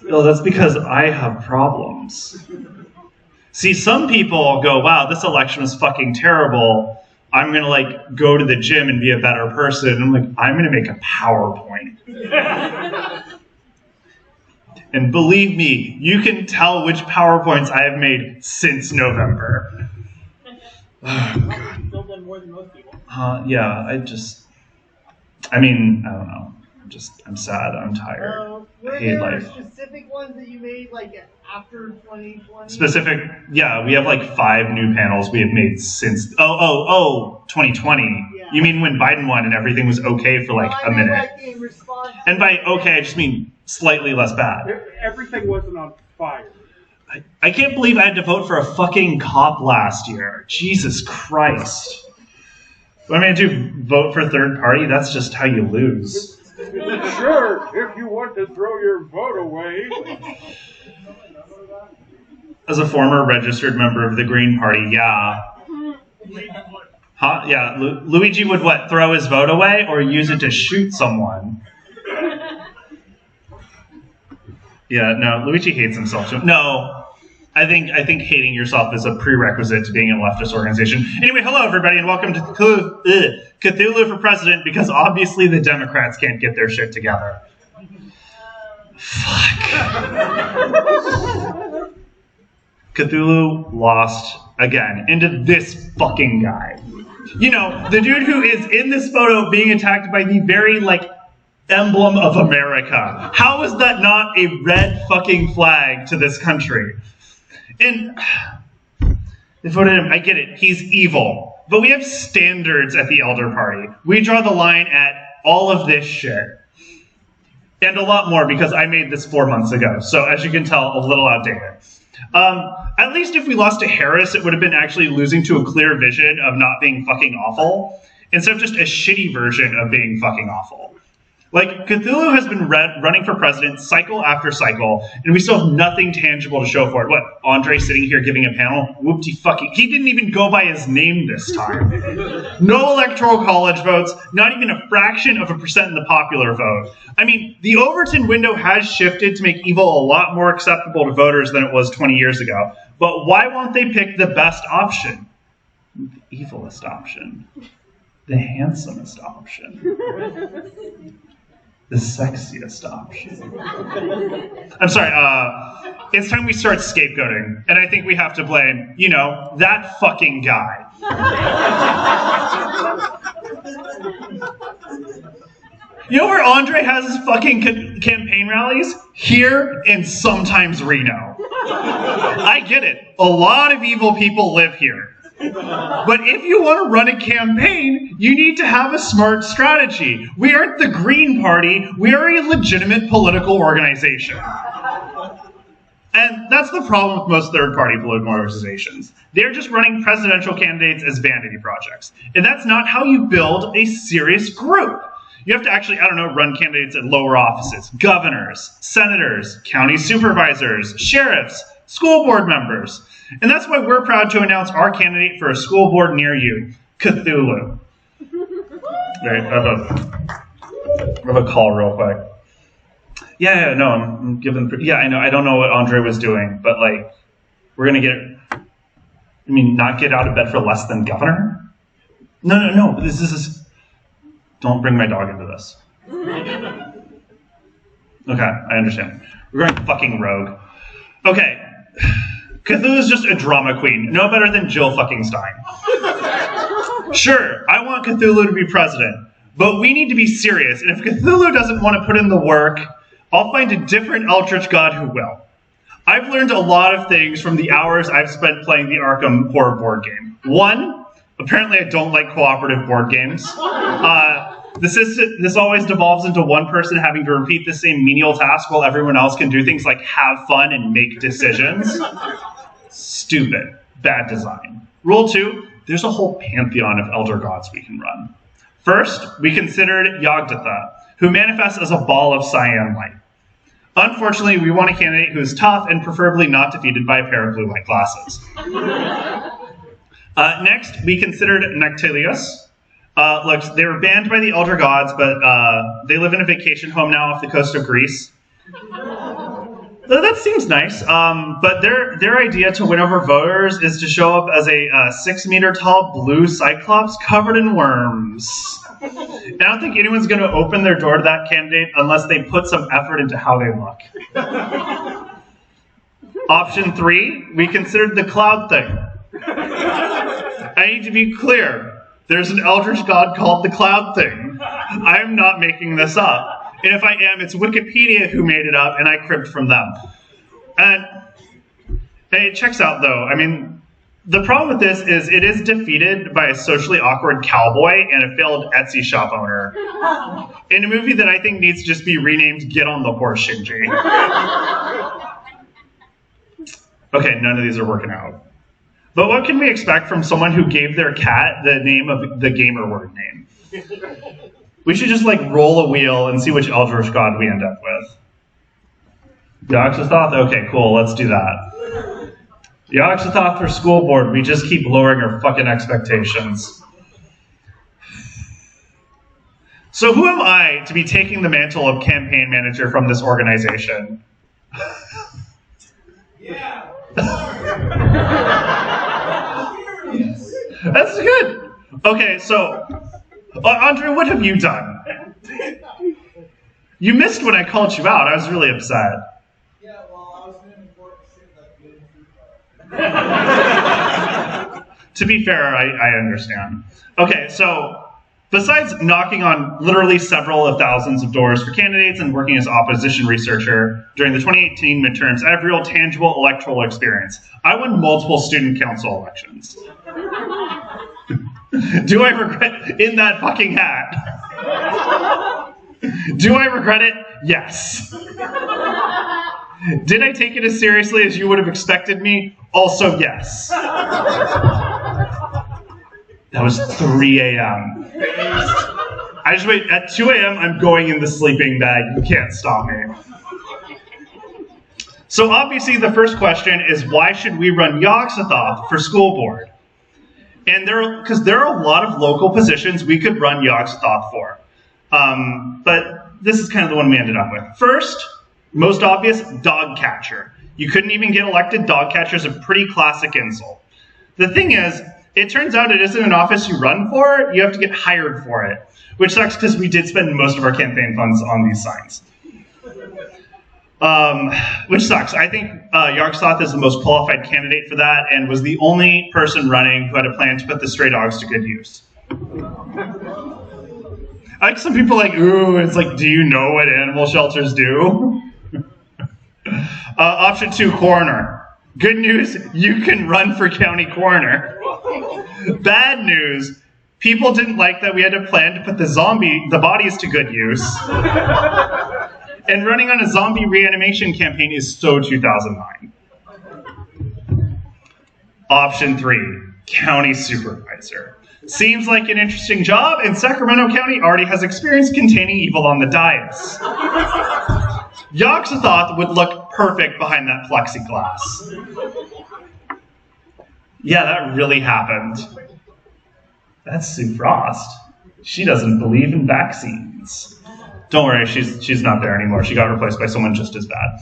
Well, that's because I have problems. See, some people go, wow, this election was fucking terrible. I'm going to, like, go to the gym and be a better person. And I'm like, I'm going to make a PowerPoint. And believe me, you can tell which PowerPoints I have made since November. Oh, God. Still done more than most people. Yeah, I don't know. I'm sad. I'm tired. I hate life. Were there specific ones that you made, like, after 2020? Specific, yeah, we have like 5 new panels we have made since, 2020. Yeah. You mean when Biden won and everything was okay for like a minute? Like in response and by okay, I just mean slightly less bad. Everything wasn't on fire. I can't believe I had to vote for a fucking cop last year. Jesus Christ. What am I going to do, vote for third party? That's just how you lose. Sure, if you want to throw your vote away. As a former registered member of the Green Party, yeah. Huh? Yeah, Luigi would what? Throw his vote away or use it to shoot someone? Yeah, no, Luigi hates himself. No, I think hating yourself is a prerequisite to being in a leftist organization. Anyway, hello everybody, and welcome to Cthulhu for President, because obviously the Democrats can't get their shit together. Fuck. Cthulhu lost again into this fucking guy. You know, the dude who is in this photo being attacked by the very, like, emblem of America. How is that not a red fucking flag to this country? And they voted him. I get it. He's evil. But we have standards at the Elder Party. We draw the line at all of this shit. And a lot more, because I made this 4 months ago. So as you can tell, a little outdated. At least if we lost to Harris, it would have been actually losing to a clear vision of not being fucking awful, instead of just a shitty version of being fucking awful. Like, Cthulhu has been running for president cycle after cycle, and we still have nothing tangible to show for it. What, Andre sitting here giving a panel? Whoopty fucking, he didn't even go by his name this time. No electoral college votes, not even a fraction of a percent in the popular vote. I mean, the Overton window has shifted to make evil a lot more acceptable to voters than it was 20 years ago. But why won't they pick the best option? The evilest option. The handsomest option. The sexiest option. I'm sorry, it's time we start scapegoating. And I think we have to blame, you know, that fucking guy. You know where Andre has his fucking campaign rallies? Here and sometimes Reno. I get it. A lot of evil people live here. But if you want to run a campaign, you need to have a smart strategy. We aren't the Green Party. We are a legitimate political organization. And that's the problem with most third-party political organizations. They're just running presidential candidates as vanity projects. And that's not how you build a serious group. You have to actually, run candidates at lower offices. Governors, senators, county supervisors, sheriffs, school board members. And that's why we're proud to announce our candidate for a school board near you, Cthulhu. Right, I have a call real quick. I'm giving. Yeah, I know. I don't know what Andre was doing, but like, we're gonna not get out of bed for less than governor. No. This is. Don't bring my dog into this. Okay, I understand. We're going fucking rogue. Okay. Cthulhu is just a drama queen, no better than Jill fucking Stein. Sure, I want Cthulhu to be president, but we need to be serious, and if Cthulhu doesn't want to put in the work, I'll find a different eldritch god who will. I've learned a lot of things from the hours I've spent playing the Arkham horror board game. One, apparently I don't like cooperative board games. This always devolves into one person having to repeat the same menial task while everyone else can do things like have fun and make decisions. Stupid. Bad design. Rule 2, there's a whole pantheon of elder gods we can run. First, we considered Yog-Sothoth, who manifests as a ball of cyan light. Unfortunately, we want a candidate who is tough and preferably not defeated by a pair of blue-white glasses. Next, we considered Nectilius. Look, they were banned by the elder gods, but they live in a vacation home now off the coast of Greece. That seems nice, but their idea to win over voters is to show up as a 6-meter-tall blue cyclops covered in worms. And I don't think anyone's going to open their door to that candidate unless they put some effort into how they look. Option 3, we considered the cloud thing. I need to be clear. There's an eldritch god called the cloud thing. I'm not making this up. And if I am, it's Wikipedia who made it up, and I cribbed from them. And it checks out, though. I mean, the problem with this is it is defeated by a socially awkward cowboy and a failed Etsy shop owner in a movie that I think needs to just be renamed Get on the Horse, Shinji. Okay, none of these are working out. But what can we expect from someone who gave their cat the name of the gamer word name? We should just, roll a wheel and see which eldritch god we end up with. Yog-Sothoth? Okay, cool, let's do that. Yog-Sothoth for school board, we just keep lowering our fucking expectations. So who am I to be taking the mantle of campaign manager from this organization? Yeah. That's good. Okay, so... Andre, what have you done? You missed when I called you out. I was really upset. Yeah, well, I was doing important shit like To be fair, I understand. Okay, so besides knocking on literally several of thousands of doors for candidates and working as opposition researcher during the 2018 midterms, I have real tangible electoral experience. I won multiple student council elections. Do I regret in that fucking hat? Do I regret it? Yes. Did I take it as seriously as you would have expected me? Also, yes. That was 3 a.m. I just wait. At 2 a.m., I'm going in the sleeping bag. You can't stop me. So obviously, the first question is, why should we run Yog-Sothoth for school board? And because there are a lot of local positions we could run Yog-Sothoth for. But this is kind of the one we ended up with. First, most obvious, dog catcher. You couldn't even get elected. Dog catcher is a pretty classic insult. The thing is, it turns out it isn't an office you run for, you have to get hired for it. Which sucks because we did spend most of our campaign funds on these signs. Which sucks. I think Yog-Sothoth is the most qualified candidate for that and was the only person running who had a plan to put the stray dogs to good use. I like some people ooh, it's do you know what animal shelters do? Option 2, coroner. Good news, you can run for county coroner. Bad news, people didn't like that we had a plan to put the bodies to good use. And running on a zombie reanimation campaign is so 2009. Option 3, county supervisor. Seems like an interesting job, and Sacramento County already has experience containing evil on the dais. Yog-Sothoth would look perfect behind that plexiglass. Yeah, that really happened. That's Sue Frost. She doesn't believe in vaccines. Don't worry, she's not there anymore. She got replaced by someone just as bad.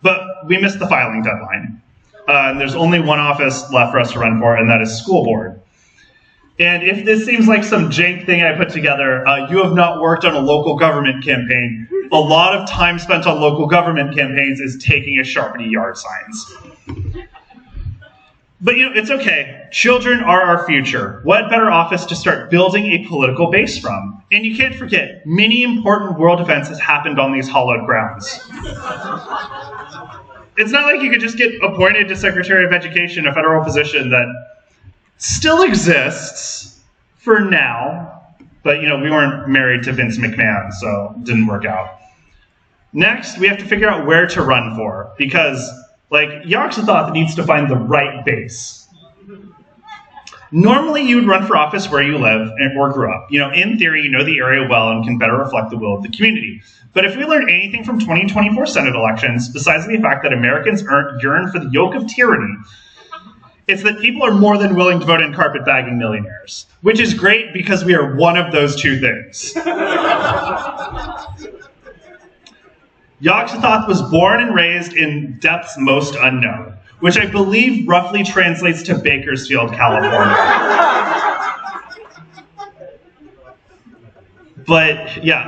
But we missed the filing deadline. And there's only one office left for us to run for, and that is school board. And if this seems like some jank thing I put together, you have not worked on a local government campaign. A lot of time spent on local government campaigns is taking a Sharpie yard signs. But it's okay. Children are our future. What better office to start building a political base from? And you can't forget, many important world events has happened on these hallowed grounds. It's not like you could just get appointed to Secretary of Education, a federal position that still exists for now. But, we weren't married to Vince McMahon, so it didn't work out. Next, we have to figure out where to run for, because Yog-Sothoth needs to find the right base. Normally, you would run for office where you live or grew up. In theory, you know the area well and can better reflect the will of the community. But if we learn anything from 2024 Senate elections, besides the fact that Americans yearn for the yoke of tyranny, it's that people are more than willing to vote in carpetbagging millionaires, which is great because we are one of those two things. Yog-Sothoth was born and raised in depths most unknown, which I believe roughly translates to Bakersfield, California. But yeah,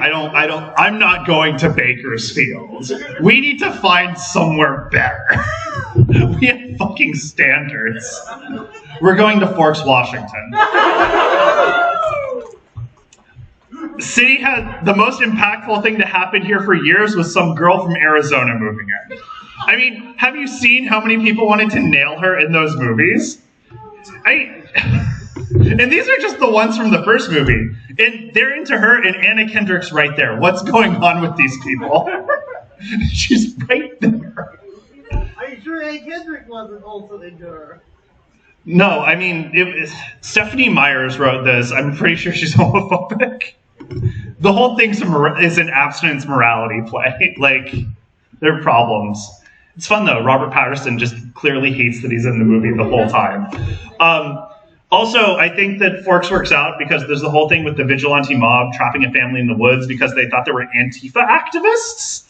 I'm not going to Bakersfield. We need to find somewhere better. We have fucking standards. We're going to Forks, Washington. City had the most impactful thing to happen here for years was some girl from Arizona moving in. I mean, have you seen how many people wanted to nail her in those movies? And these are just the ones from the first movie. And they're into her, and Anna Kendrick's right there. What's going on with these people? She's right there. Are you sure Anna Kendrick wasn't also into her? No, I mean, Stephanie Myers wrote this. I'm pretty sure she's homophobic. The whole thing's is an abstinence morality play. Like, there are problems. It's fun, though. Robert Patterson just clearly hates that he's in the movie the whole time. Also, I think that Forks works out because there's the whole thing with the vigilante mob trapping a family in the woods because they thought they were Antifa activists.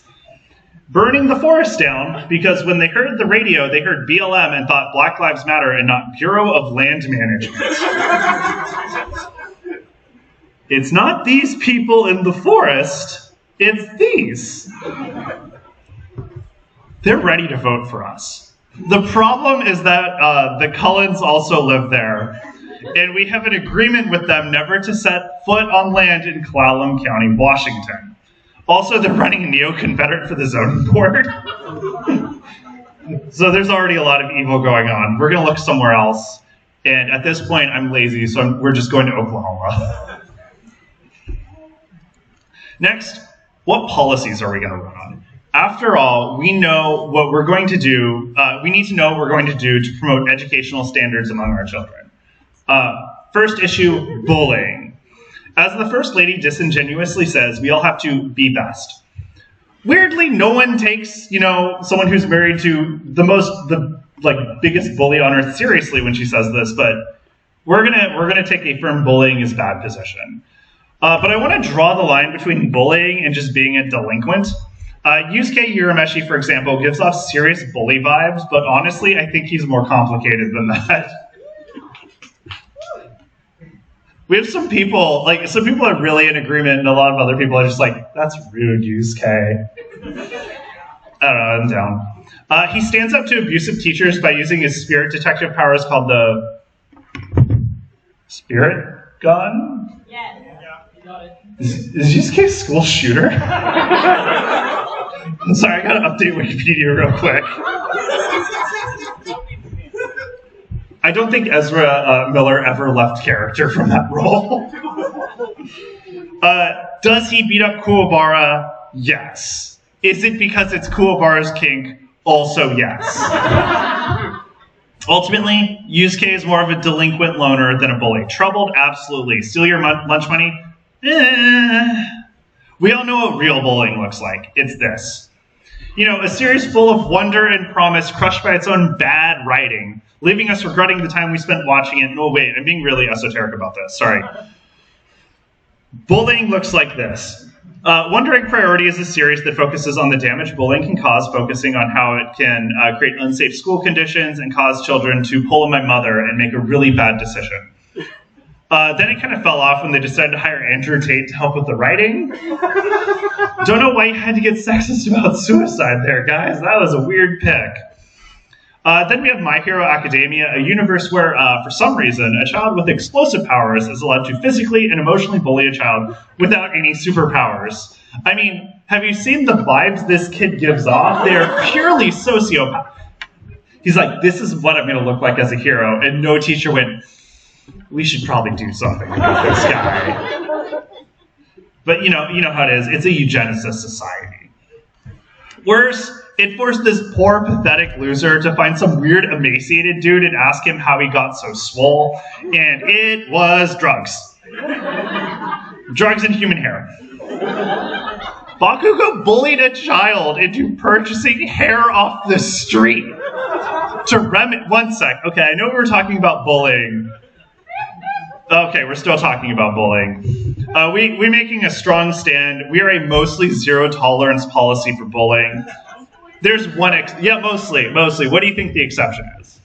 Burning the forest down because when they heard the radio, they heard BLM and thought Black Lives Matter and not Bureau of Land Management. It's not these people in the forest, it's these. They're ready to vote for us. The problem is that the Cullens also live there, and we have an agreement with them never to set foot on land in Clallam County, Washington. Also, they're running a neo-Confederate for the zoning board. So there's already a lot of evil going on. We're going to look somewhere else, and at this point, I'm lazy, so we're just going to Oklahoma. Next, what policies are we going to run on? After all, we know what we're going to do. We need to know what we're going to do to promote educational standards among our children. First issue, bullying. As the First Lady disingenuously says, we all have to be best. Weirdly, no one takes, someone who's married to the biggest bully on earth seriously when she says this, but we're gonna take a firm bullying is bad position. But I want to draw the line between bullying and just being a delinquent. Yusuke Urameshi, for example, gives off serious bully vibes, but honestly, I think he's more complicated than that. We have some people are really in agreement, and a lot of other people are just like, that's rude, Yusuke. I don't know, I'm down. He stands up to abusive teachers by using his spirit detective powers called the Spirit Gun? Yes. Yeah, you got it. Is Yusuke a school shooter? I'm sorry, I gotta update Wikipedia real quick. I don't think Ezra Miller ever left character from that role. Does he beat up Kuwabara? Yes. Is it because it's Kuwabara's kink? Also yes. Ultimately, Yusuke is more of a delinquent loner than a bully. Troubled? Absolutely. Steal your lunch money? We all know what real bullying looks like. It's this. A series full of wonder and promise crushed by its own bad writing, leaving us regretting the time we spent watching it. No, wait, I'm being really esoteric about this. Sorry. Bullying looks like this. Wandering Priority is a series that focuses on the damage bullying can cause, focusing on how it can create unsafe school conditions and cause children to pull on my mother and make a really bad decision. Then it kind of fell off when they decided to hire Andrew Tate to help with the writing. Don't know why you had to get sexist about suicide there, guys. That was a weird pick. Then we have My Hero Academia, a universe where, for some reason, a child with explosive powers is allowed to physically and emotionally bully a child without any superpowers. I mean, have you seen the vibes this kid gives off? They are purely sociopath. He's like, this is what I'm going to look like as a hero. And no teacher went, we should probably do something about this guy. But you know how it is. It's a eugenicist society. Worse, it forced this poor, pathetic loser to find some weird, emaciated dude and ask him how he got so swole. And it was drugs. Drugs and human hair. Bakugo bullied a child into purchasing hair off the street. One sec. Okay, I know we were talking about bullying. Okay, we're still talking about bullying. We making a strong stand. We are a mostly zero tolerance policy for bullying. There's one mostly. What do you think the exception is?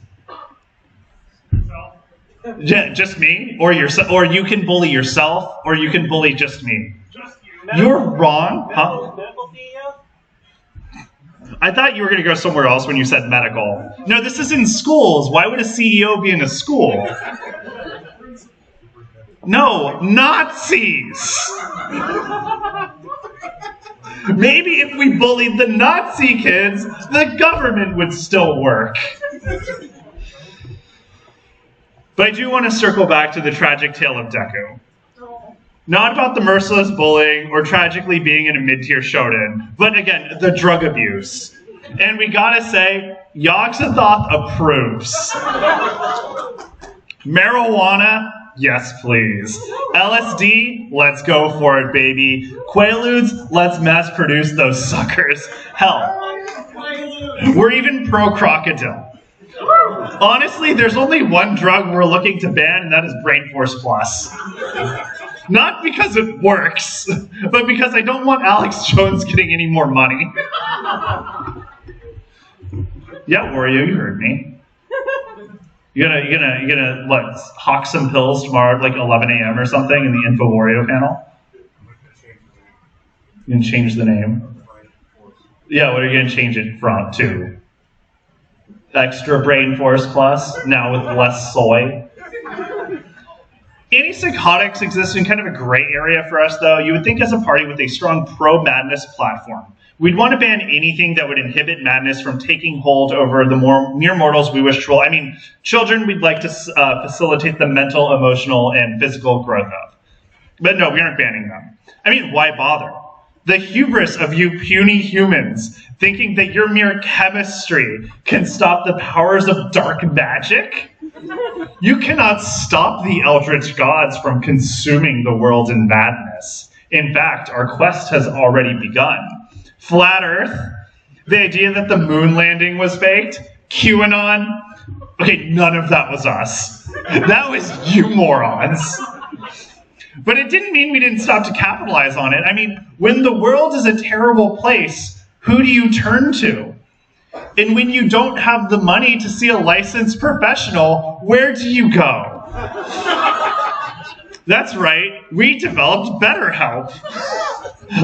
Just me? Or yourself? Or you can bully yourself? Or you can bully just me? You're wrong, huh? I thought you were going to go somewhere else when you said medical. No, this is in schools. Why would a CEO be in a school? No, Nazis! Maybe if we bullied the Nazi kids, the government would still work. But I do want to circle back to the tragic tale of Deku. Not about the merciless bullying or tragically being in a mid-tier shonen, but again, the drug abuse. And we gotta say, Yog-Sothoth approves. Marijuana, yes please. LSD, let's go for it, baby. Quaaludes, let's mass produce those suckers. Hell, we're even pro-crocodile. Honestly, there's only one drug we're looking to ban, and that is Brain Force Plus. Not because it works, but because I don't want Alex Jones getting any more money. Yeah, Wario, you heard me. You gonna what, hawk some pills tomorrow at like 11 a.m. or something in the Info Wario panel? You gonna change the name? Yeah, what are you gonna change it from to? Extra Brain Force Plus, now with less soy. Antipsychotics exist in kind of a gray area for us, though. You would think as a party with a strong pro-madness platform, we'd want to ban anything that would inhibit madness from taking hold over the mere mortals we wish to rule. I mean, children we'd like to facilitate the mental, emotional, and physical growth of. But no, we aren't banning them. I mean, why bother? The hubris of you puny humans thinking that your mere chemistry can stop the powers of dark magic? You cannot stop the eldritch gods from consuming the world in madness. In fact, our quest has already begun. Flat Earth, the idea that the moon landing was faked, QAnon, okay, none of that was us. That was you morons. But it didn't mean we didn't stop to capitalize on it. I mean, when the world is a terrible place, who do you turn to? And when you don't have the money to see a licensed professional, where do you go? That's right, we developed BetterHelp.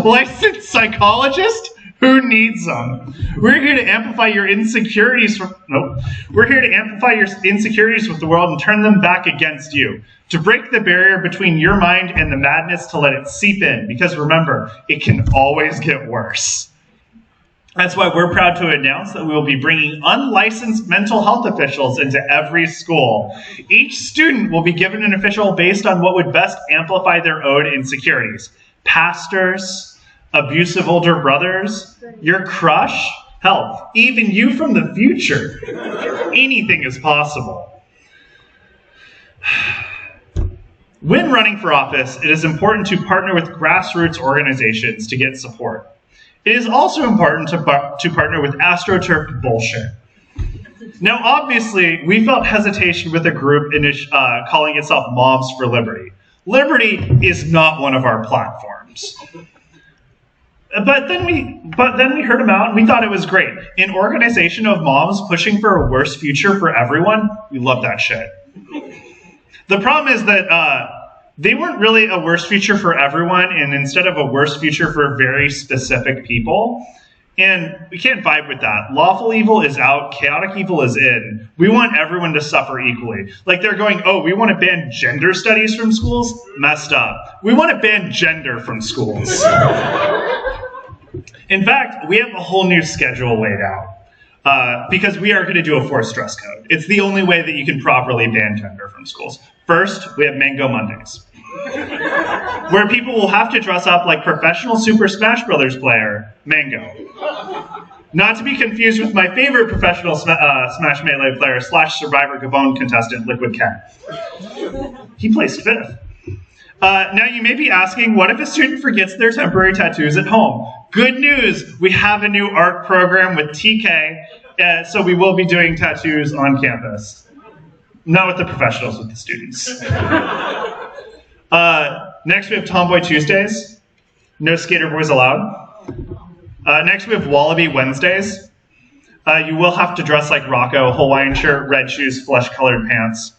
Licensed psychologist? Who needs them? We're here to amplify your insecurities. We're here to amplify your insecurities with the world and turn them back against you. To break the barrier between your mind and the madness, to let it seep in. Because remember, it can always get worse. That's why we're proud to announce that we will be bringing unlicensed mental health officials into every school. Each student will be given an official based on what would best amplify their own insecurities. Pastors, abusive older brothers, your crush, hell, even you from the future. Anything is possible. When running for office, it is important to partner with grassroots organizations to get support. It is also important to partner with AstroTurf bullshit. Now, obviously, we felt hesitation with a group calling itself Moms for Liberty. Liberty is not one of our platforms. But then we heard them out and we thought it was great. An organization of moms pushing for a worse future for everyone, we love that shit. The problem is that they weren't really a worse future for everyone, and instead of a worse future for very specific people. And we can't vibe with that. Lawful evil is out, chaotic evil is in. We want everyone to suffer equally. Like they're going, oh, we want to ban gender studies from schools? Messed up. We want to ban gender from schools. In fact, we have a whole new schedule laid out. Because we are going to do a forced dress code. It's the only way that you can properly ban gender from schools. First, we have Mango Mondays, where people will have to dress up like professional Super Smash Bros. Player, Mango. Not to be confused with my favorite professional Smash Melee player / Survivor Gabon contestant, Liquid Ken. He placed 5th. Now you may be asking, what if a student forgets their temporary tattoos at home? Good news, we have a new art program with TK, so we will be doing tattoos on campus. Not with the professionals, with the students. Next, we have Tomboy Tuesdays. No skater boys allowed. Next, we have Wallaby Wednesdays. You will have to dress like Rocco, Hawaiian shirt, red shoes, flesh-colored pants.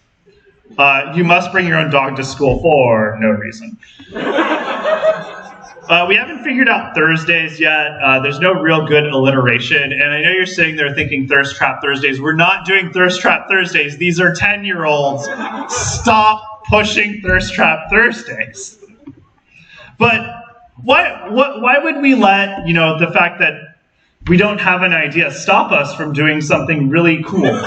You must bring your own dog to school for no reason. We haven't figured out Thursdays yet. There's no real good alliteration. And I know you're sitting there thinking Thirst Trap Thursdays. We're not doing Thirst Trap Thursdays. These are 10-year-olds. Stop pushing Thirst Trap Thursdays. But why would we let, the fact that we don't have an idea stop us from doing something really cool?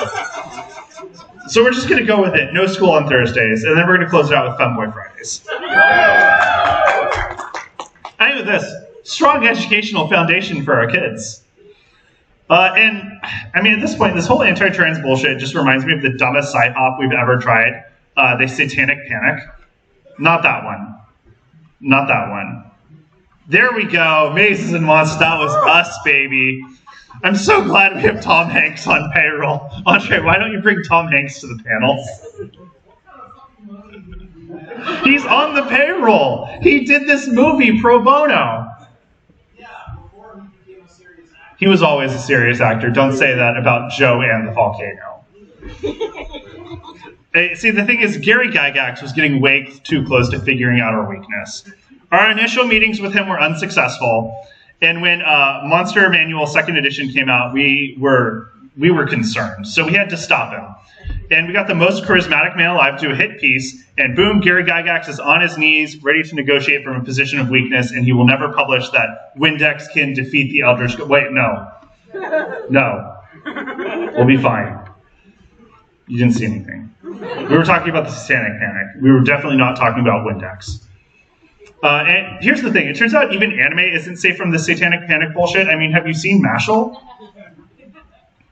So we're just going to go with it. No school on Thursdays. And then we're going to close it out with Femboy Fridays. I know this. Strong educational foundation for our kids. And, I mean, at this point, this whole anti-trans bullshit just reminds me of the dumbest side hop we've ever tried. The Satanic Panic. Not that one. Not that one. There we go. Mazes and Monsters. That was us, baby. I'm so glad we have Tom Hanks on payroll. Andre, why don't you bring Tom Hanks to the panel? He's on the payroll. He did this movie pro bono. Yeah, before he became a serious actor. He was always a serious actor. Don't say that about Joe and the Volcano. See, the thing is, Gary Gygax was getting way too close to figuring out our weakness. Our initial meetings with him were unsuccessful. And when Monster Manual 2nd edition came out, we were concerned. So we had to stop him. And we got the most charismatic man alive to a hit piece, and boom, Gary Gygax is on his knees, ready to negotiate from a position of weakness, and he will never publish that Windex can defeat the Eldritch. Wait, no. No. We'll be fine. You didn't see anything. We were talking about the Satanic Panic. We were definitely not talking about Windex. And here's the thing. It turns out even anime isn't safe from the Satanic Panic bullshit. I mean, have you seen Mashal?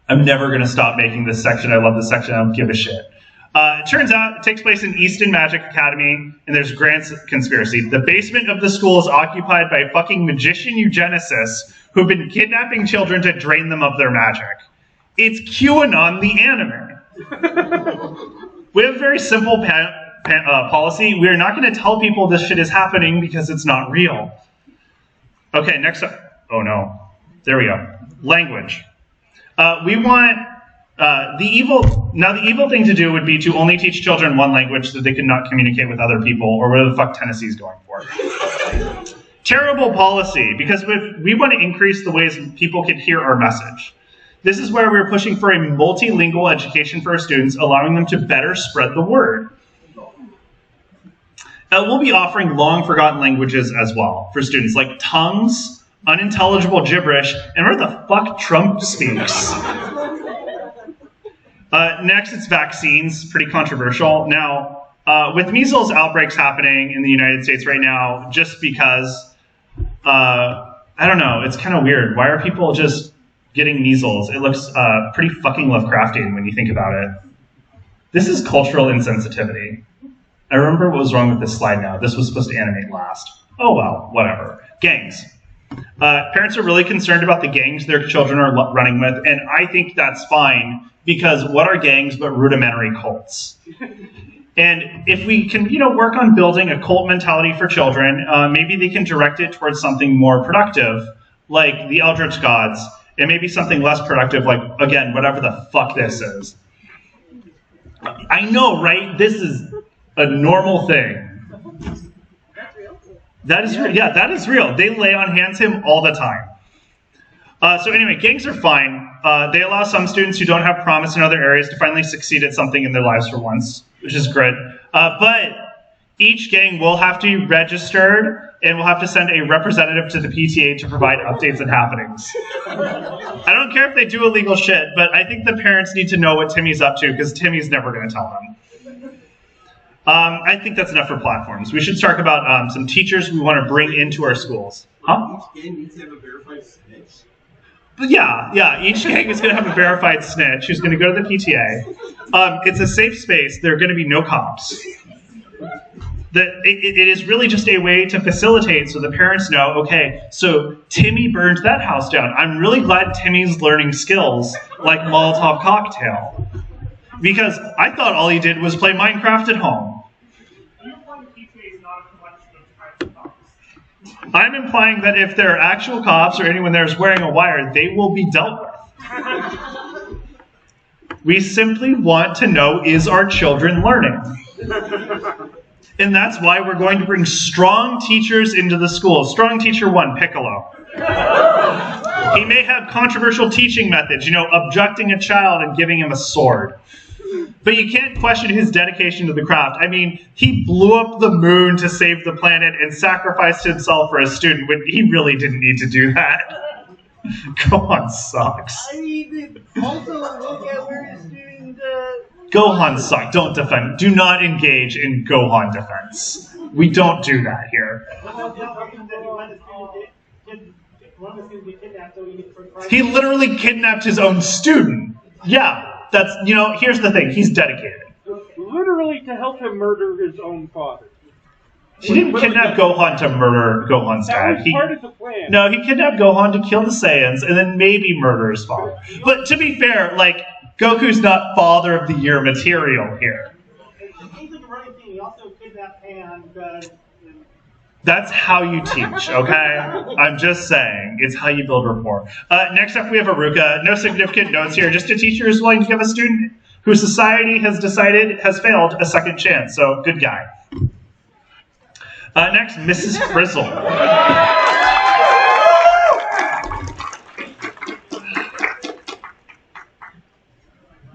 I'm never going to stop making this section. I love this section. I don't give a shit. It turns out it takes place in Easton Magic Academy, and there's grand conspiracy. The basement of the school is occupied by fucking magician eugenicists who've been kidnapping children to drain them of their magic. It's QAnon the anime. We have a very simple policy. We are not going to tell people this shit is happening because it's not real. Okay, next up. Oh no. There we go. Language. We want the evil thing to do would be to only teach children one language so that they could not communicate with other people, or whatever the fuck Tennessee's going for. Terrible policy, because we want to increase the ways people can hear our message. This is where we're pushing for a multilingual education for our students, allowing them to better spread the word. We'll be offering long forgotten languages as well for students, like tongues, unintelligible gibberish, and where the fuck Trump speaks. Next, it's vaccines, pretty controversial. Now, with measles outbreaks happening in the United States right now, just because, I don't know, it's kind of weird. Why are people just getting measles? It looks pretty fucking Lovecraftian when you think about it. This is cultural insensitivity. I remember what was wrong with this slide now. This was supposed to animate last. Oh well, whatever. Gangs. Parents are really concerned about the gangs their children are running with, and I think that's fine, because what are gangs but rudimentary cults? And if we can, work on building a cult mentality for children, maybe they can direct it towards something more productive, like the Eldritch Gods, and maybe something less productive, like, again, whatever the fuck this is. I know, right? This is a normal thing. That is real. Yeah, that is real. They lay on hands him all the time. So anyway, gangs are fine. They allow some students who don't have promise in other areas to finally succeed at something in their lives for once, which is good. But each gang will have to be registered, and we'll have to send a representative to the PTA to provide updates and happenings. I don't care if they do illegal shit, but I think the parents need to know what Timmy's up to, because Timmy's never going to tell them. I think that's enough for platforms. We should talk about some teachers we want to bring into our schools. Huh? Each gang needs to have a verified snitch. But yeah, each gang is going to have a verified snitch who's going to go to the PTA. It's a safe space. There are going to be no cops. It is really just a way to facilitate so the parents know, okay, so Timmy burned that house down. I'm really glad Timmy's learning skills like Molotov cocktail. Because I thought all he did was play Minecraft at home. I'm implying that if there are actual cops or anyone there is wearing a wire, they will be dealt with. We simply want to know, is our children learning? And that's why we're going to bring strong teachers into the school. Strong teacher 1, Piccolo. He may have controversial teaching methods, abducting a child and giving him a sword. But you can't question his dedication to the craft. I mean, he blew up the moon to save the planet and sacrificed himself for a student when he really didn't need to do that. Gohan sucks. I mean, also look at where his student. Gohan sucks. Don't defend. Do not engage in Gohan defense. We don't do that here. He literally kidnapped his own student. Yeah. That's, here's the thing. He's dedicated. Literally to help him murder his own father. He didn't kidnap Gohan to murder Gohan's dad. That was part of the plan. No, he kidnapped Gohan to kill the Saiyans and then maybe murder his father. But to be fair, Goku's not Father of the Year material here. He did the right thing. He also kidnapped Pan. That's how you teach, okay? I'm just saying, it's how you build rapport. Next up, we have Aruka. No significant notes here. Just a teacher who's willing to give a student who society has decided has failed a second chance. So, good guy. Next, Mrs. Frizzle.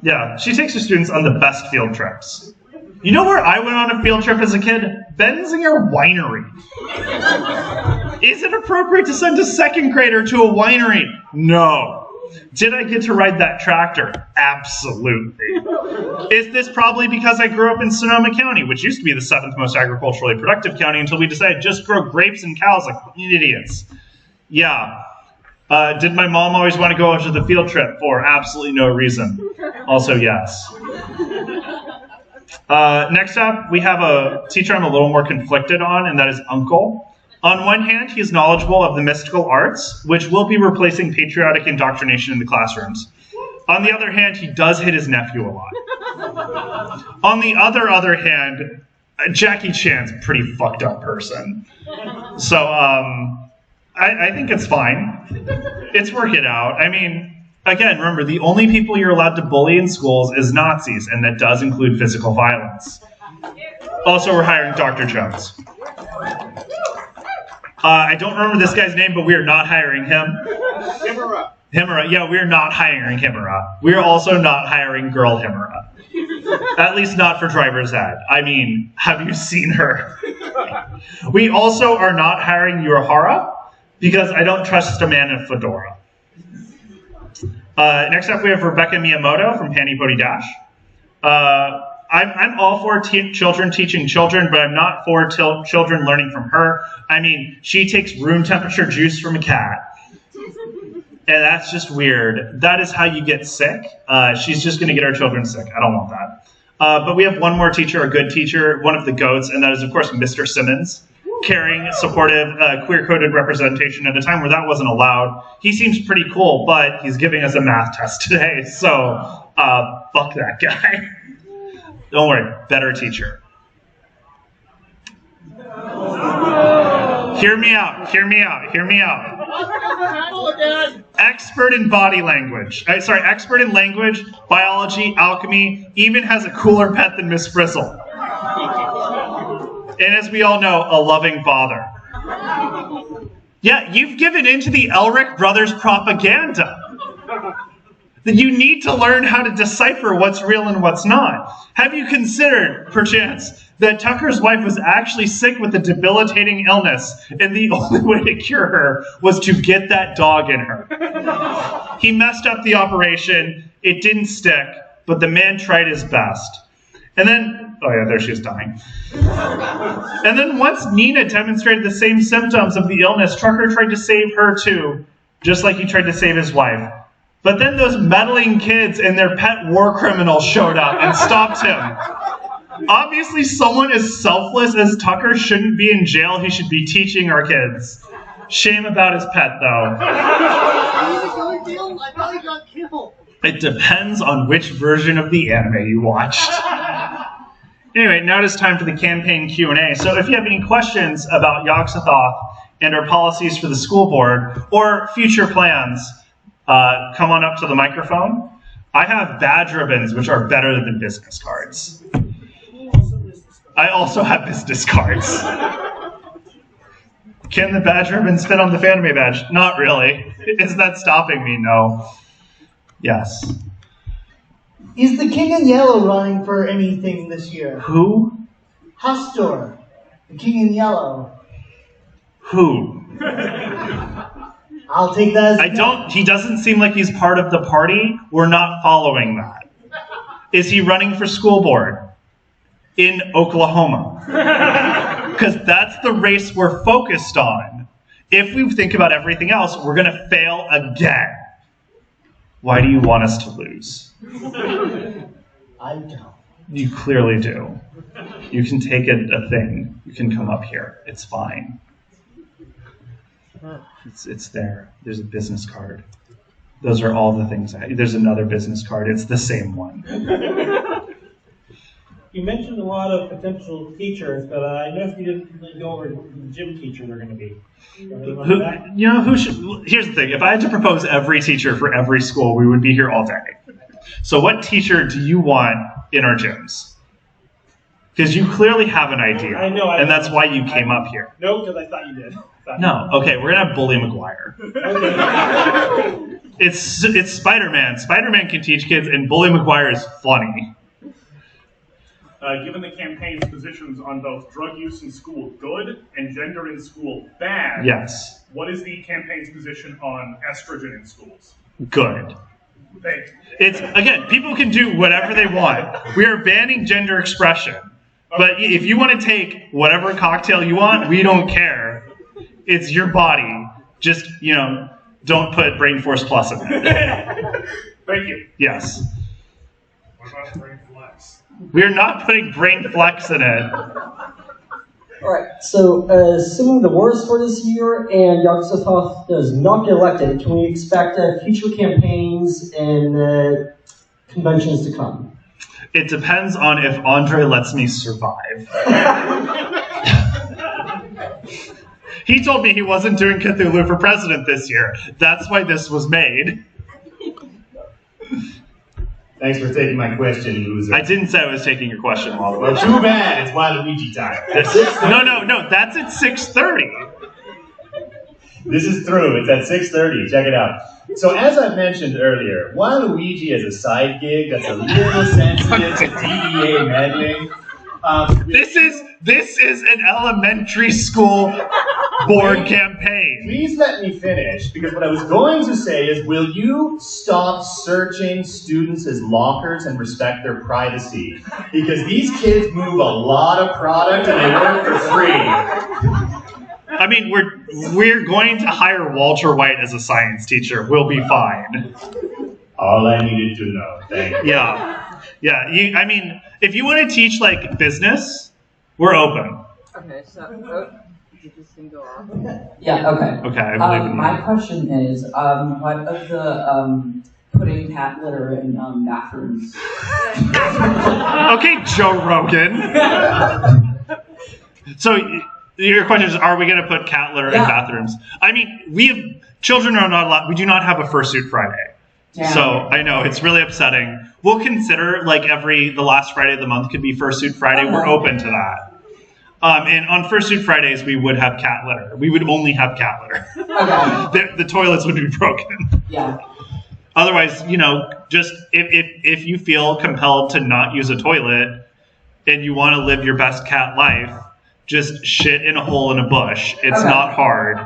Yeah, she takes her students on the best field trips. You know where I went on a field trip as a kid? Benzinger Winery. Is it appropriate to send a second grader to a winery? No. Did I get to ride that tractor? Absolutely. Is this probably because I grew up in Sonoma County, which used to be the 7th most agriculturally productive county until we decided to just grow grapes and cows like idiots? Yeah. Did my mom always want to go to the field trip? For absolutely no reason. Also, yes. Next up, we have a teacher I'm a little more conflicted on, and that is Uncle. On one hand, he is knowledgeable of the mystical arts, which will be replacing patriotic indoctrination in the classrooms. On the other hand, he does hit his nephew a lot. On the other hand, Jackie Chan's a pretty fucked up person. So, I think it's fine. It's working out. I mean, again, remember, the only people you're allowed to bully in schools is Nazis, and that does include physical violence. Also, we're hiring Dr. Jones. I don't remember this guy's name, but we are not hiring him. Himura. Yeah, we are not hiring Himura. We are also not hiring girl Himura. At least not for driver's ed. I mean, have you seen her? We also are not hiring Urahara, because I don't trust a man in a fedora. Next up, we have Rebecca Miyamoto from Hanny Pody Dash. I'm all for children teaching children, but I'm not for children learning from her. I mean, she takes room temperature juice from a cat. And that's just weird. That is how you get sick. She's just going to get our children sick. I don't want that. But we have one more teacher, a good teacher, one of the GOATs, and that is, of course, Mr. Simmons. Caring, supportive, queer-coded representation at a time where that wasn't allowed. He seems pretty cool, but he's giving us a math test today, so fuck that guy. Don't worry, better teacher. Hear me out. Expert in body language. Expert in language, biology, alchemy, even has a cooler pet than Miss Frizzle. And as we all know, a loving father. Yeah, you've given in to the Elric brothers' propaganda. That you need to learn how to decipher what's real and what's not. Have you considered, perchance, that Tucker's wife was actually sick with a debilitating illness, and the only way to cure her was to get that dog in her? He messed up the operation, it didn't stick, but the man tried his best. And then, oh yeah, there she is dying. And then once Nina demonstrated the same symptoms of the illness, Tucker tried to save her too, just like he tried to save his wife. But then those meddling kids and their pet war criminal showed up and stopped him. Obviously, someone as selfless as Tucker shouldn't be in jail. He should be teaching our kids. Shame about his pet, though. I thought he got killed. It depends on which version of the anime you watched. Anyway, now it is time for the campaign Q&A. So if you have any questions about Yog-Sothoth and our policies for the school board or future plans, come on up to the microphone. I have badge ribbons, which are better than business cards. I also have business cards. Can the badge ribbons fit on the Fanime badge? Not really. Is that stopping me? No. Yes. Is the King in Yellow running for anything this year? Who? Hastor, the King in Yellow. Who? I'll take that as he doesn't seem like he's part of the party. We're not following that. Is he running for school board in Oklahoma? Because that's the race we're focused on. If we think about everything else, we're going to fail again. Why do you want us to lose? I don't. You clearly do. You can take a thing. You can come up here. It's fine. It's there. There's a business card. Those are all the things. There's another business card. It's the same one. You mentioned a lot of potential teachers, but I noticed you didn't go over who the gym teachers are going to be. Here's the thing. If I had to propose every teacher for every school, we would be here all day. So what teacher do you want in our gyms? Because you clearly have an idea. I know. And that's why you came up here. No, because I thought you did. No. Okay, we're going to have Bully McGuire. Okay. It's Spider-Man. Spider-Man can teach kids, and Bully McGuire is funny. Given the campaign's positions on both drug use in school good and gender in school bad, Yes. What is the campaign's position on estrogen in schools? Good. Thanks. It's, again, people can do whatever they want. We are banning gender expression. But if you want to take whatever cocktail you want, we don't care. It's your body. Just, don't put Brain Force Plus in it. Thank you. Yes. What about brain flex? We're not putting Brain Flex in it. Alright, so assuming the war is for this year and Yog-Sothoth does not get elected, can we expect future campaigns and conventions to come? It depends on if Andre lets me survive. He told me he wasn't doing Cthulhu for president this year. That's why this was made. Thanks for taking my question, loser. I didn't say I was taking your question, Waluigi. Well, too bad. It's Waluigi time. No. That's at 6:30. This is true. It's at 6:30. Check it out. So as I mentioned earlier, Waluigi as a side gig that's a little sensitive to DEA meddling. This is an elementary school board campaign. Please let me finish, because what I was going to say is, will you stop searching students' lockers and respect their privacy? Because these kids move a lot of product and they work for free. I mean, we're going to hire Walter White as a science teacher. We'll be fine. All I needed to know. Thank you. Yeah. If you want to teach like business, we're open. Okay, so did this thing go off? Yeah, okay. Okay, I believe in my you. question is, what of the putting cat litter in bathrooms? Okay, Joe Rogan. So your question is, are we going to put cat litter in bathrooms? I mean, children are not allowed. We do not have a Fursuit Friday. Damn. So I know it's really upsetting. We'll consider the last Friday of the month could be Fursuit Friday. We're open to that. And on Fursuit Fridays, we would have cat litter. We would only have cat litter. Okay. The toilets would be broken. Yeah. Otherwise, just if you feel compelled to not use a toilet and you want to live your best cat life, just shit in a hole in a bush. It's not hard.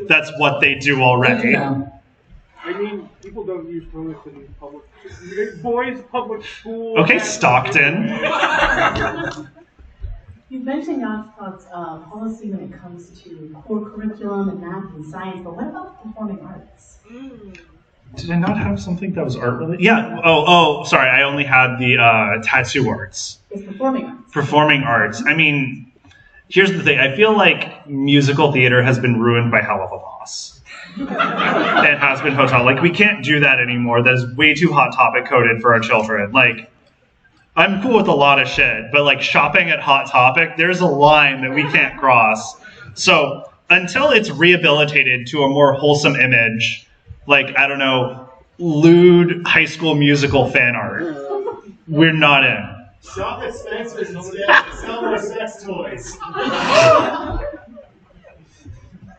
That's what they do already. People don't use toilets in public. Boys' public school. Okay, Stockton. You've mentioned Yog-Sothoth's policy when it comes to core curriculum and math and science, but what about performing arts? Did I not have something that was art related? Yeah. Oh, sorry. I only had the tattoo arts. It's performing arts. Performing arts. I mean, here's the thing. I feel like musical theater has been ruined by Hell of a Boss. and has been hotel. Like, we can't do that anymore. That is way too Hot Topic coded for our children. Like, I'm cool with a lot of shit, but like shopping at Hot Topic, there's a line that we can't cross. So until it's rehabilitated to a more wholesome image, like, I don't know, lewd High School Musical fan art, we're not in. Shop at Spencer's instead. Sell more sex toys.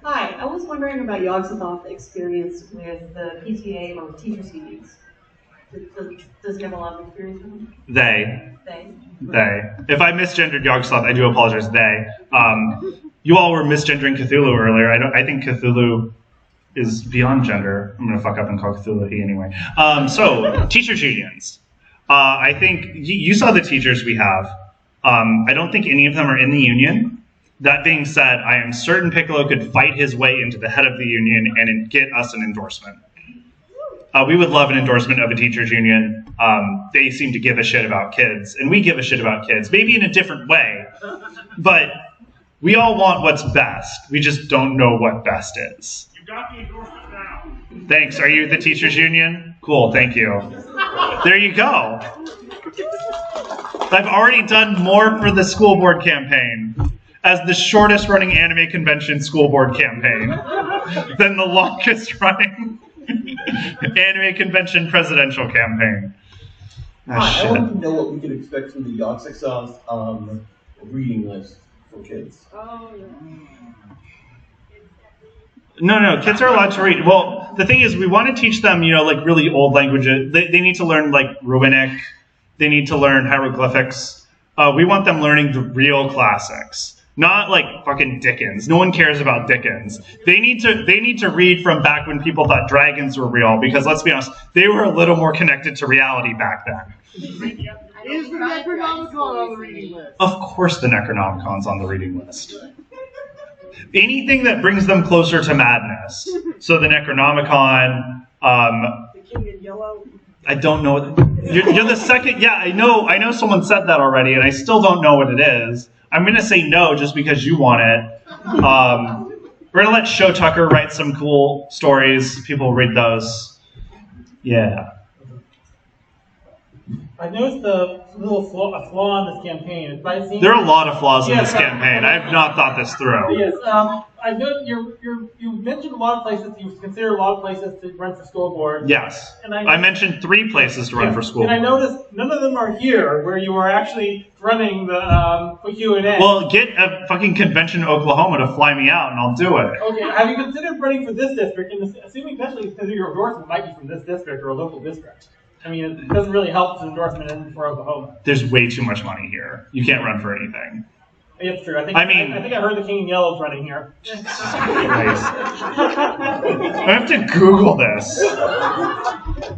Hi, I was wondering about Yog-Sothoth experience with the PTA or teachers' unions. Does he have a lot of experience with them? They. They. If I misgendered Yog-Sothoth, I do apologize. They. You all were misgendering Cthulhu earlier. I think Cthulhu is beyond gender. I'm gonna fuck up and call Cthulhu he anyway. So teachers' unions. I think you saw the teachers we have. I don't think any of them are in the union. That being said, I am certain Piccolo could fight his way into the head of the union and get us an endorsement. We would love an endorsement of a teachers union. They seem to give a shit about kids, and we give a shit about kids, maybe in a different way. But we all want what's best. We just don't know what best is. You got the endorsement now. Thanks. Are you the teachers union? Cool, thank you. There you go. I've already done more for the school board campaign as the shortest running anime convention school board campaign than the longest running anime convention presidential campaign. Hi, I want to know what we can expect from the Yog-Sothoth reading list for kids. Oh, yeah. No, kids are allowed to read. Well, the thing is, we want to teach them, like really old languages. They need to learn like Runic. They need to learn hieroglyphics. We want them learning the real classics. Not like fucking Dickens. No one cares about Dickens. They need to read from back when people thought dragons were real, because let's be honest, they were a little more connected to reality back then. Is the Necronomicon on the reading list? Of course the Necronomicon's on the reading list. Anything that brings them closer to madness. So the Necronomicon, The King in Yellow. I don't know. You're the second. Yeah, I know someone said that already, and I still don't know what it is. I'm going to say no just because you want it. We're going to let Show Tucker write some cool stories. People read those. Yeah. I noticed a little flaw in this campaign. There are a lot of flaws in this campaign. I have not thought this through. Yes, I know you mentioned a lot of places. You consider a lot of places to run for school board. Yes, and I mentioned 3 places to run for school board. And I noticed none of them are here, where you are actually running the Q&A. Well, get a fucking convention in Oklahoma to fly me out, and I'll do it. Okay, have you considered running for this district? And assuming especially because your endorsement might be from this district or a local district. I mean, it doesn't really help the endorsement in for Oklahoma. There's way too much money here. You can't run for anything. It's true. I think I heard the King in Yellow's running here. Nice. I have to Google this.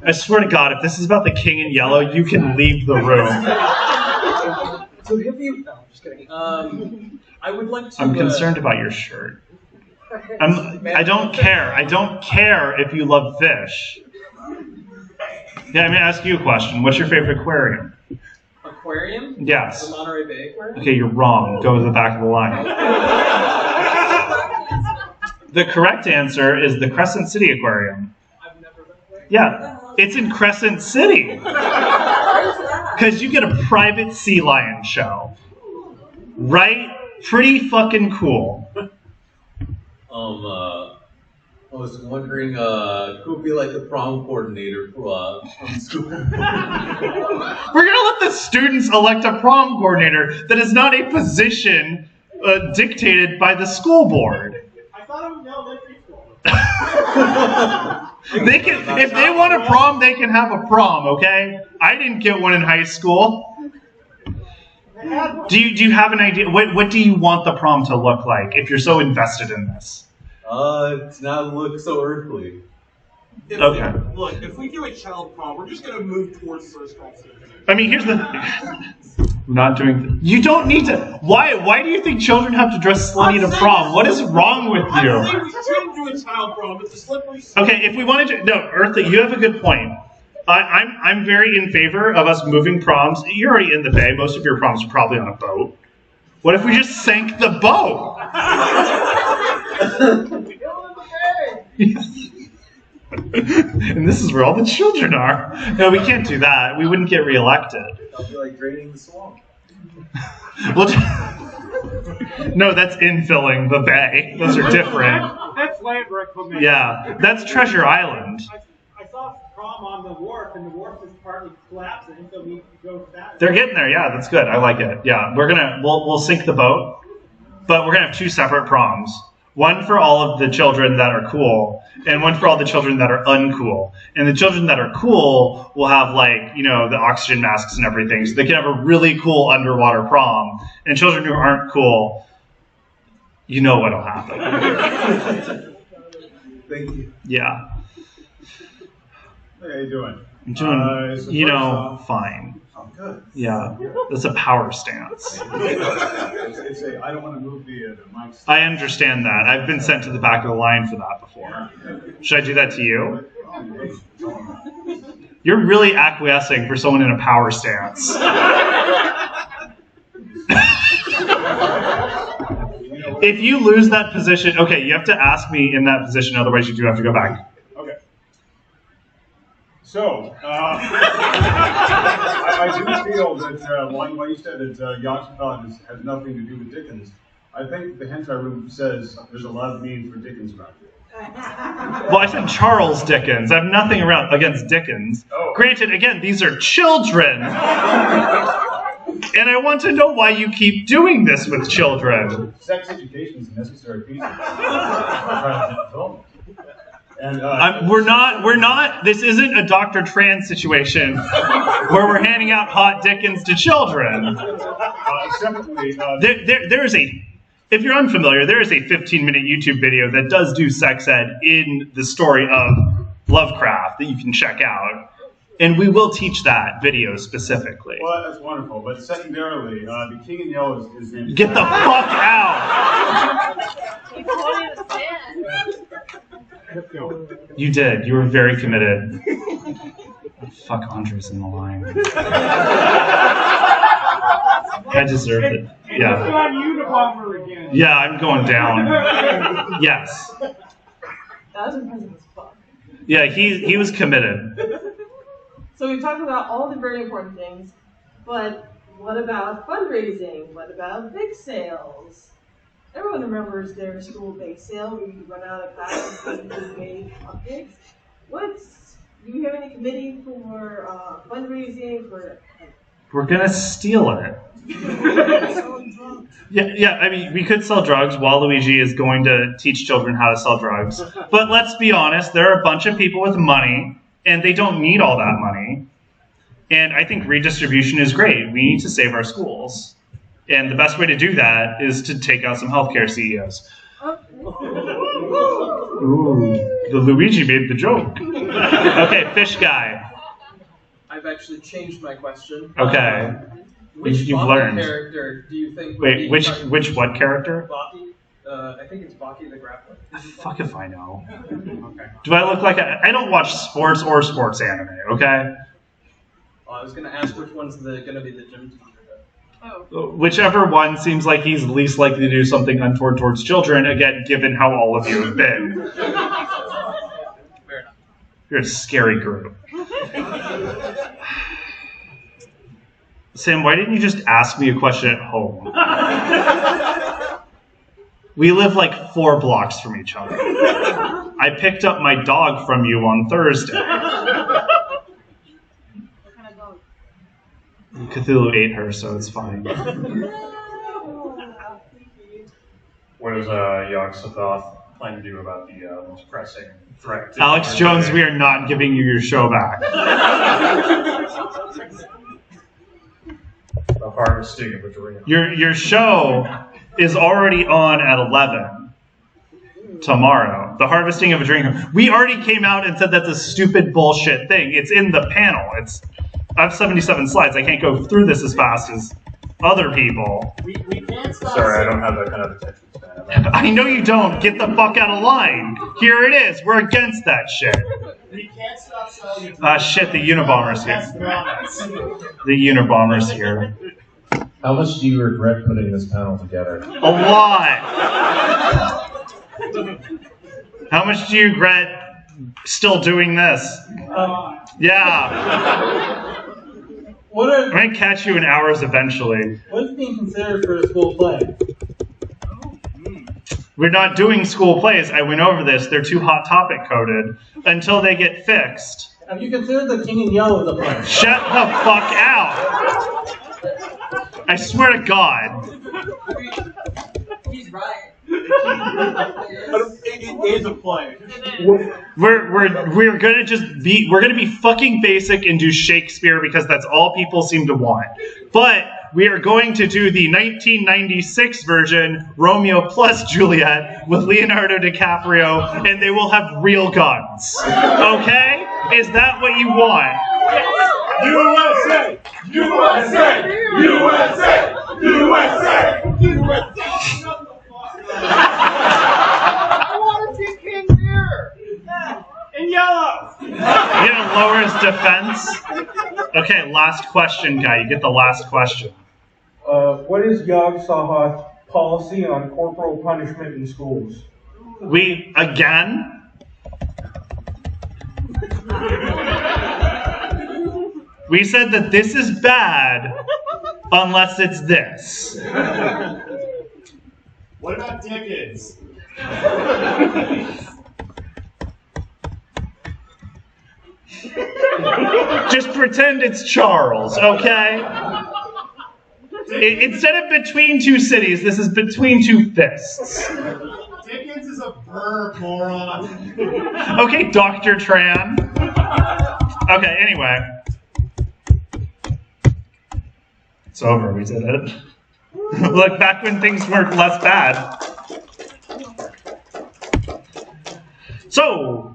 I swear to God, if this is about the King in Yellow, you can leave the room. So have you? No, I'm just kidding. I would like to. I'm concerned about your shirt. I don't care. I don't care if you love fish. Yeah, I'm going to ask you a question. What's your favorite aquarium? Aquarium? Yes. The Monterey Bay Aquarium? Okay, you're wrong. Go to the back of the line. The correct answer is the Crescent City Aquarium. I've never been there. Yeah, it's in Crescent City. Because you get a private sea lion show. Right? Pretty fucking cool. I was wondering, who would be like the prom coordinator from school? We're gonna let the students elect a prom coordinator that is not a position dictated by the school board. I thought it was elementary school. They can, if they want a prom, they can have a prom. Okay, I didn't get one in high school. Do you have an idea? What do you want the prom to look like if you're so invested in this? It's not look so earthly. Okay. Look, if we do a child prom, we're just going to move towards first class. I mean, here's the thing. Not doing. You don't need to. Why do you think children have to dress slutty to prom? What is wrong with you? I think we should do a child prom. It's a slippery slope. Okay, if we wanted to, no, Earthly, you have a good point. I'm very in favor of us moving proms. You're already in the bay. Most of your proms are probably on a boat. What if we just sank the boat? And this is where all the children are. No, we can't do that. We wouldn't get reelected. That'll be like draining the swamp. Well, no, that's infilling the bay. Those are different. That's land reclamation. Yeah, that's Treasure Island. I saw prom on the wharf, and the wharf is partly collapsing, so we go for that. They're getting there. Yeah, that's good. I like it. Yeah, we'll sink the boat, but we're gonna have 2 separate proms. One for all of the children that are cool, and one for all the children that are uncool. And the children that are cool will have, like, you know, the oxygen masks and everything, so they can have a really cool underwater prom. And children who aren't cool, you know what'll happen. Thank you. Yeah. Hey, how you doing? I'm doing, So you first know, off- fine. I'm good. Yeah, that's a power stance. I don't want to move the mic. I understand that. I've been sent to the back of the line for that before. Should I do that to you? You're really acquiescing for someone in a power stance. If you lose that position, okay, you have to ask me in that position, otherwise you do have to go back. Okay. So, I do feel that while you said that Yog-Sothoth has nothing to do with Dickens, I think the hentai room says there's a lot of meaning for Dickens around here. Well, I said Charles Dickens. I have nothing against Dickens. Oh. Granted, again, these are children. And I want to know why you keep doing this with children. Sex education is a necessary piece of development. And we're not, this isn't a Dr. Tran situation where we're handing out hot Dickens to children. Separately, there is if you're unfamiliar, there is a 15-minute YouTube video that does do sex ed in the story of Lovecraft that you can check out. And we will teach that video specifically. well, that's wonderful. But secondarily, the King in Yellow is named. Get the fuck out! You did. You were very committed. Fuck, Andre's in the line. I deserved it. It's Yeah. on Unabomber again. Yeah, I'm going down. Yes. That was impressive as fuck. Yeah, he was committed. So we've talked about all the very important things, but what about fundraising? What about bake sales? Everyone remembers their school bake sale where you run out of packs and you made cupcakes. Do you have any committee for fundraising for? We're gonna steal it. Yeah. I mean, we could sell drugs. Waluigi is going to teach children how to sell drugs. But let's be honest, there are a bunch of people with money, and they don't need all that money. And I think redistribution is great. We need to save our schools. And the best way to do that is to take out some healthcare CEOs. Ooh, the Luigi made the joke. Okay, fish guy. I've actually changed my question. Okay. Which You've Baki learned. character do you think would Wait, be which what character? Baki? I think it's Baki the Grappler. Fuck if I know. Okay. Do I look like I don't watch sports or sports anime, okay? I was going to ask which one's going to be the gym teacher. Whichever one seems like he's least likely to do something untoward towards children, again, given how all of you have been. Fair enough. You're a scary group. Sam, why didn't you just ask me a question at home? We live like 4 blocks from each other. I picked up my dog from you on Thursday. Cthulhu ate her, so it's fine. What does Yog-Sothoth plan to do about the most pressing threat? Alex Jones, we are not giving you your show back. The harvesting of a dream. Your show is already on at 11 tomorrow. The harvesting of a dream. We already came out and said that's a stupid bullshit thing. It's in the panel. I have 77 slides. I can't go through this as fast as other people. We can't stop. Sorry, I don't have that kind of attention span. I know you don't. Get the fuck out of line. Here it is. We're against that shit. We can't stop selling. Shit, the Unabomber's here. The Unabomber's here. How much do you regret putting this panel together? A lot. How much do you regret still doing this? Yeah. I'm gonna catch you in hours eventually. What's being considered for a school play? We're not doing school plays. I went over this. They're too hot topic coded until they get fixed. Have you considered The King in Yellow as a play? Shut the fuck out! I swear to God. He's right. It is a play. We're gonna we're gonna be fucking basic and do Shakespeare because that's all people seem to want. But we are going to do the 1996 version, Romeo plus Juliet, with Leonardo DiCaprio, and they will have real guns. Okay? Is that what you want? USA! USA! USA! USA! USA! I want to see King Lear! In yellow! You gonna lower his defense? Okay, last question, guy. You get the last question. What is Yog-Sothoth policy on corporal punishment in schools? Again? We said that this is bad unless it's this. What about Dickens? Just pretend it's Charles, okay? Instead of between two cities, this is between two fists. Dickens is a burr, moron. Okay, Dr. Tran. Okay, anyway. It's over, we did it. Look, back when things were less bad. So,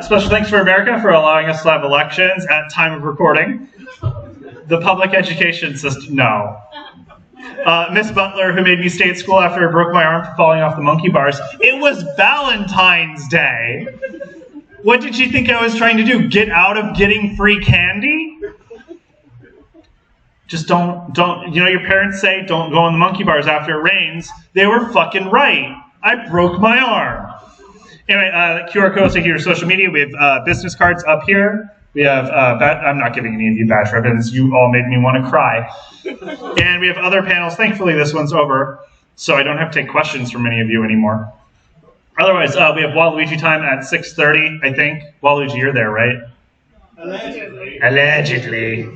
special thanks for America for allowing us to have elections at time of recording. The public education system, no. Miss Butler, who made me stay at school after I broke my arm for falling off the monkey bars. It was Valentine's Day. What did she think I was trying to do? Get out of getting free candy? Just don't, you know, your parents say don't go on the monkey bars after it rains. They were fucking right. I broke my arm. Anyway, QR codes to your social media. We have business cards up here. We have, I'm not giving any of you badge ribbons. You all made me want to cry. And we have other panels. Thankfully, this one's over, so I don't have to take questions from any of you anymore. Otherwise, we have Waluigi time at 6:30, I think. Waluigi, you're there, right? Allegedly. Allegedly.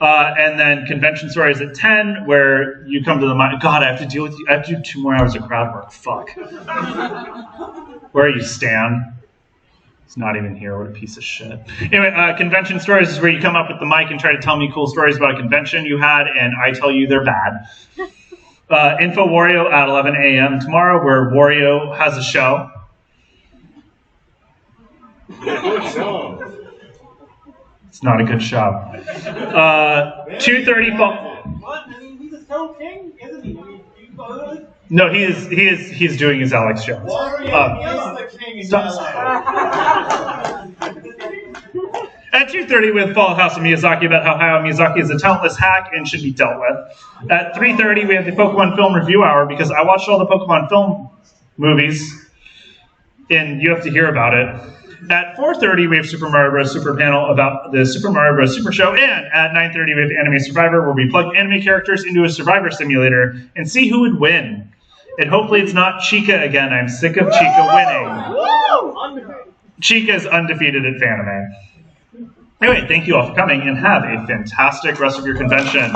And then convention stories at 10, where you come to the mind. God, I have to deal with you. I have to do 2 more hours of crowd work. Fuck. Where are you, Stan? He's not even here. What a piece of shit. Anyway, convention stories is where you come up with the mic and try to tell me cool stories about a convention you had, and I tell you they're bad. Info Wario at 11 a.m. tomorrow, where Wario has a show. It's not a good show. 2:30 What? I mean, he's a stone king, isn't he? No, he's doing his Alex show. Wario is the king in yellow. At 2:30 with Fall House of Miyazaki about how Hayao Miyazaki is a talentless hack and should be dealt with. At 3:30 we have the Pokemon Film Review Hour because I watched all the Pokemon film movies and you have to hear about it. At 4:30 we have Super Mario Bros. Super panel about the Super Mario Bros. Super Show, and at 9:30 we have Anime Survivor where we plug anime characters into a Survivor simulator and see who would win. And hopefully it's not Chica again. I'm sick of Chica winning. Chica's undefeated at Fanime. Anyway, thank you all for coming and have a fantastic rest of your convention.